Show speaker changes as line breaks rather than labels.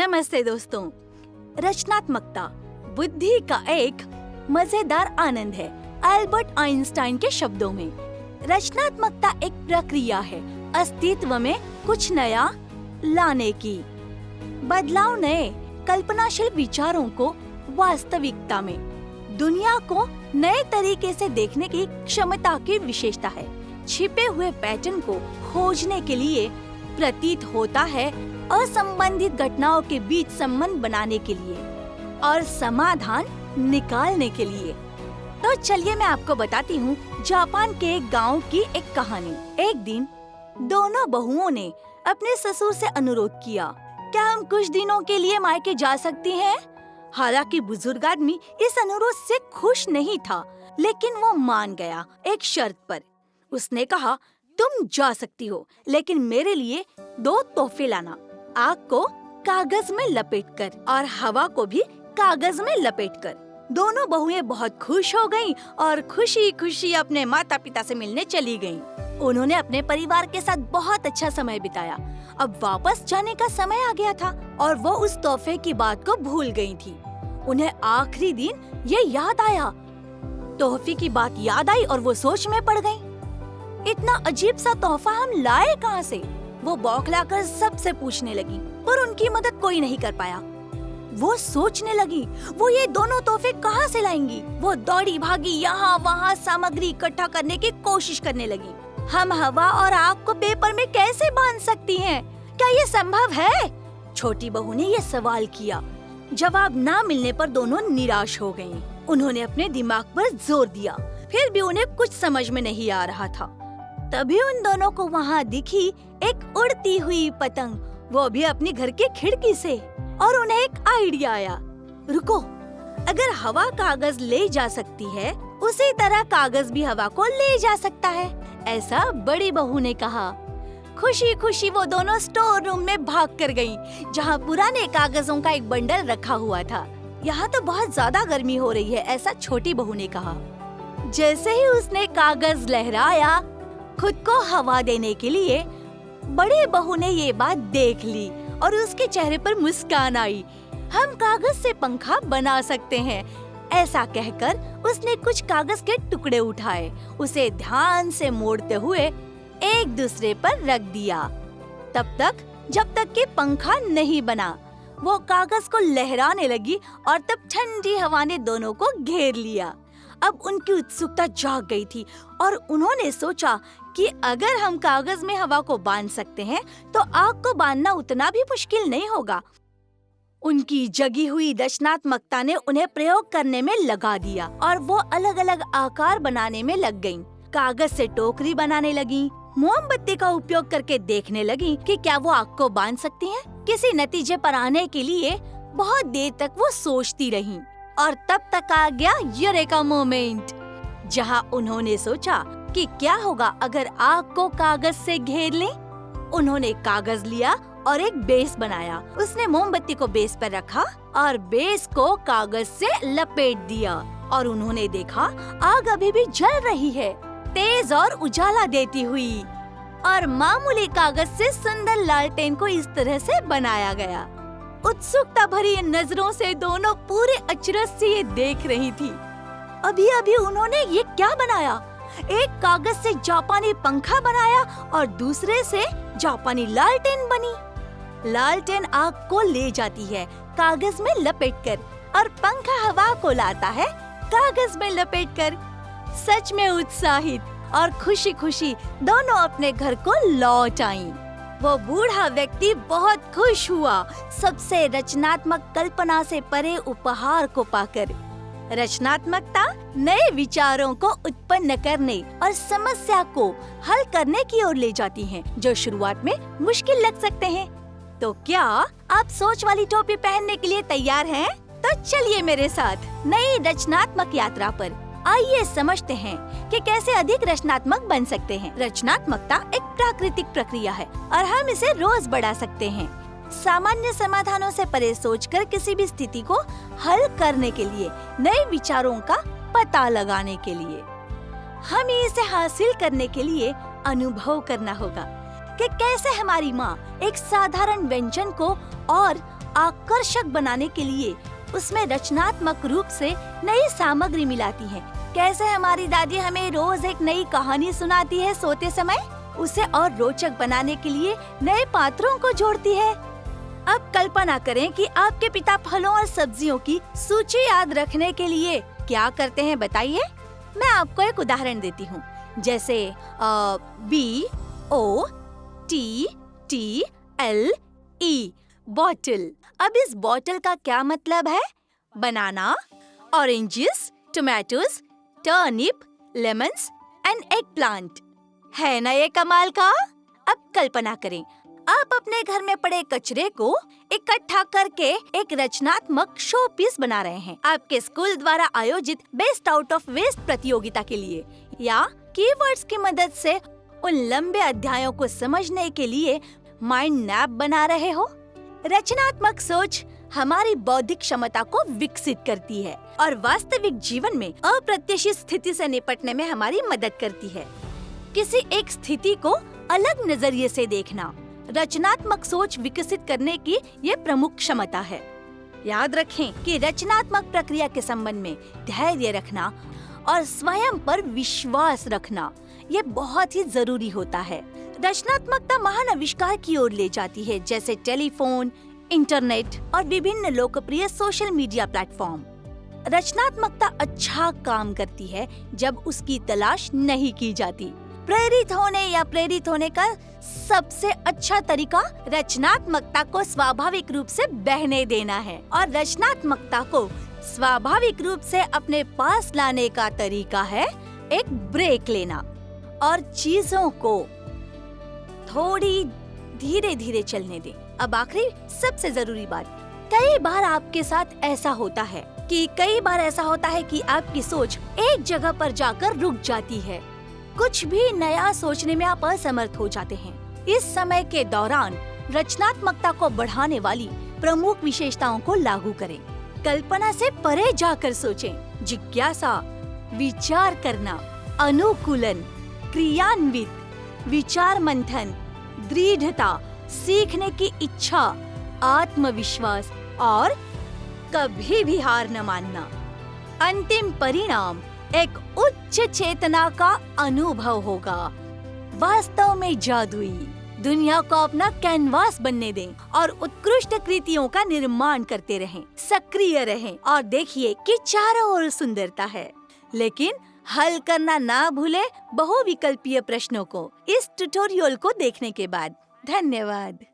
नमस्ते दोस्तों। रचनात्मकता बुद्धि का एक मजेदार आनंद है। अल्बर्ट आइंस्टाइन के शब्दों में रचनात्मकता एक प्रक्रिया है अस्तित्व में कुछ नया लाने की। बदलाव नए कल्पनाशील विचारों को वास्तविकता में दुनिया को नए तरीके से देखने की क्षमता की विशेषता है। छिपे हुए पैटर्न को खोजने के लिए, प्रतीत होता है असंबंधित घटनाओं के बीच संबंध बनाने के लिए और समाधान निकालने के लिए। तो चलिए मैं आपको बताती हूँ जापान के एक गाँव की एक कहानी। एक दिन दोनों बहुओं ने अपने ससुर से अनुरोध किया, क्या हम कुछ दिनों के लिए मायके जा सकती हैं? हालांकि बुजुर्ग आदमी इस अनुरोध से खुश नहीं था, लेकिन वो मान गया एक शर्त पर। उसने कहा, तुम जा सकती हो, लेकिन मेरे लिए 2 तोहफे लाना। आग को कागज में लपेटकर और हवा को भी कागज में लपेटकर। दोनों बहुएं बहुत खुश हो गईं और खुशी खुशी अपने माता पिता से मिलने चली गईं। उन्होंने अपने परिवार के साथ बहुत अच्छा समय बिताया। अब वापस जाने का समय आ गया था और वो उस तोहफे की बात को भूल गई थी। उन्हें आखिरी दिन ये याद आया, तोहफे की बात याद आई और वो सोच में पड़ गईं। इतना अजीब सा तोहफा हम लाए कहाँ से? वो बौखलाकर सबसे पूछने लगी, पर उनकी मदद कोई नहीं कर पाया। वो सोचने लगी, वो ये दोनों तोहफे कहाँ से लाएंगी? वो दौड़ी भागी यहाँ वहाँ सामग्री इकट्ठा करने की कोशिश करने लगी। हम हवा और आग को पेपर में कैसे बांध सकती हैं? क्या ये संभव है? छोटी बहू ने ये सवाल किया। जवाब ना मिलने पर दोनों निराश हो गईं। उन्होंने अपने दिमाग पर जोर दिया, फिर भी उन्हें कुछ समझ में नहीं आ रहा था। तभी उन दोनों को वहाँ दिखी एक उड़ती हुई पतंग, वो भी अपनी घर की खिड़की से। और उन्हें एक आइडिया आया, रुको, अगर हवा कागज ले जा सकती है, उसी तरह कागज भी हवा को ले जा सकता है, ऐसा बड़ी बहू ने कहा। खुशी खुशी वो दोनों स्टोर रूम में भाग कर गईं, जहाँ पुराने कागजों का एक बंडल रखा हुआ था। यहाँ तो बहुत ज्यादा गर्मी हो रही है, ऐसा छोटी बहू ने कहा। जैसे ही उसने कागज लहराया खुद को हवा देने के लिए, बड़ी बहू ने ये बात देख ली और उसके चेहरे पर मुस्कान आई। हम कागज से पंखा बना सकते हैं, ऐसा कहकर उसने कुछ कागज के टुकड़े उठाए, उसे ध्यान से मोड़ते हुए एक दूसरे पर रख दिया, तब तक जब तक कि पंखा नहीं बना। वो कागज को लहराने लगी और तब ठंडी हवा ने दोनों को घेर लिया। अब उनकी उत्सुकता जाग गई थी और उन्होंने सोचा कि अगर हम कागज में हवा को बांध सकते हैं तो आग को बांधना उतना भी मुश्किल नहीं होगा। उनकी जगी हुई रचनात्मकता ने उन्हें प्रयोग करने में लगा दिया और वो अलग अलग आकार बनाने में लग गईं। कागज से टोकरी बनाने लगी, मोमबत्ती का उपयोग करके देखने लगी कि क्या वो आग को बांध सकती हैं। किसी नतीजे पर आने के लिए बहुत देर तक वो सोचती रहीं और तब तक आ गया यूरेका मोमेंट, जहाँ उन्होंने सोचा कि क्या होगा अगर आग को कागज से घेर लें। उन्होंने कागज लिया और एक बेस बनाया। उसने मोमबत्ती को बेस पर रखा और बेस को कागज से लपेट दिया और उन्होंने देखा आग अभी भी जल रही है, तेज और उजाला देती हुई। और मामूली कागज से सुंदर लालटेन को इस तरह से बनाया गया। उत्सुकता भरी नजरों से दोनों पूरे अचरज से ये देख रही थी। अभी अभी उन्होंने ये क्या बनाया? एक कागज से जापानी पंखा बनाया और दूसरे से जापानी लालटेन बनी। लालटेन आग को ले जाती है कागज में लपेटकर और पंखा हवा को लाता है कागज में लपेटकर। सच में उत्साहित और खुशी खुशी दोनों अपने घर को लौट आईं। वो बूढ़ा व्यक्ति बहुत खुश हुआ सबसे रचनात्मक कल्पना से परे उपहार को पाकर। रचनात्मकता नए विचारों को उत्पन्न करने और समस्या को हल करने की ओर ले जाती है, जो शुरुआत में मुश्किल लग सकते हैं। तो क्या आप सोच वाली टोपी पहनने के लिए तैयार हैं? तो चलिए मेरे साथ नई रचनात्मक यात्रा पर। आइए समझते हैं कि कैसे अधिक रचनात्मक बन सकते हैं। रचनात्मकता एक प्राकृतिक प्रक्रिया है और हम इसे रोज बढ़ा सकते हैं। सामान्य समाधानों से परे सोचकर किसी भी स्थिति को हल करने के लिए, नए विचारों का पता लगाने के लिए। हमें इसे हासिल करने के लिए अनुभव करना होगा। कि कैसे हमारी माँ एक साधारण व्यंजन को और आकर्षक बनाने के लिए उसमें रचनात्मक रूप से नई सामग्री मिलाती है। कैसे हमारी दादी हमें रोज एक नई कहानी सुनाती है सोते समय, उसे और रोचक बनाने के लिए नए पात्रों को जोड़ती है। अब कल्पना करें कि आपके पिता फलों और सब्जियों की सूची याद रखने के लिए क्या करते हैं, बताइए। मैं आपको एक उदाहरण देती हूँ, जैसे BOTTLE बॉटल। अब इस बॉटल का क्या मतलब है? Banana, oranges, tomatoes, turnip, lemons and eggplant. है ना ये कमाल का? अब कल्पना करें, आप अपने घर में पड़े कचरे को इकट्ठा करके एक रचनात्मक शो पीस बना रहे हैं आपके स्कूल द्वारा आयोजित बेस्ट आउट ऑफ वेस्ट प्रतियोगिता के लिए, या कीवर्ड्स की मदद से उन लंबे अध्यायों को समझने के लिए माइंड मैप बना रहे हो। रचनात्मक सोच हमारी बौद्धिक क्षमता को विकसित करती है और वास्तविक जीवन में अप्रत्याशित स्थिति से निपटने में हमारी मदद करती है। किसी एक स्थिति को अलग नजरिए से देखना रचनात्मक सोच विकसित करने की ये प्रमुख क्षमता है। याद रखें कि रचनात्मक प्रक्रिया के संबंध में धैर्य रखना और स्वयं पर विश्वास रखना ये बहुत ही जरूरी होता है। रचनात्मकता महान आविष्कार की ओर ले जाती है, जैसे टेलीफोन, इंटरनेट और विभिन्न लोकप्रिय सोशल मीडिया प्लेटफॉर्म। रचनात्मकता अच्छा काम करती है जब उसकी तलाश नहीं की जाती। प्रेरित होने का सबसे अच्छा तरीका रचनात्मकता को स्वाभाविक रूप से बहने देना है, और रचनात्मकता को स्वाभाविक रूप से अपने पास लाने का तरीका है एक ब्रेक लेना और चीजों को थोड़ी धीरे धीरे चलने दें। अब आखिरी सबसे जरूरी बात, कई बार आपके साथ ऐसा होता है कि आपकी सोच एक जगह पर जाकर रुक जाती है। कुछ भी नया सोचने में आप असमर्थ हो जाते हैं। इस समय के दौरान रचनात्मकता को बढ़ाने वाली प्रमुख विशेषताओं को लागू करें। कल्पना से परे जाकर सोचें, जिज्ञासा, विचार करना, अनुकूलन, क्रियान्वित, विचार मंथन, दृढ़ता, सीखने की इच्छा, आत्मविश्वास और कभी भी हार न मानना। अंतिम परिणाम एक उच्च चेतना का अनुभव होगा। वास्तव में जादुई दुनिया को अपना कैनवास बनने दें और उत्कृष्ट कृतियों का निर्माण करते रहें। सक्रिय रहें और देखिए कि चारों ओर सुंदरता है। लेकिन हल करना ना भूले बहुविकल्पीय प्रश्नों को इस ट्यूटोरियल को देखने के बाद। धन्यवाद।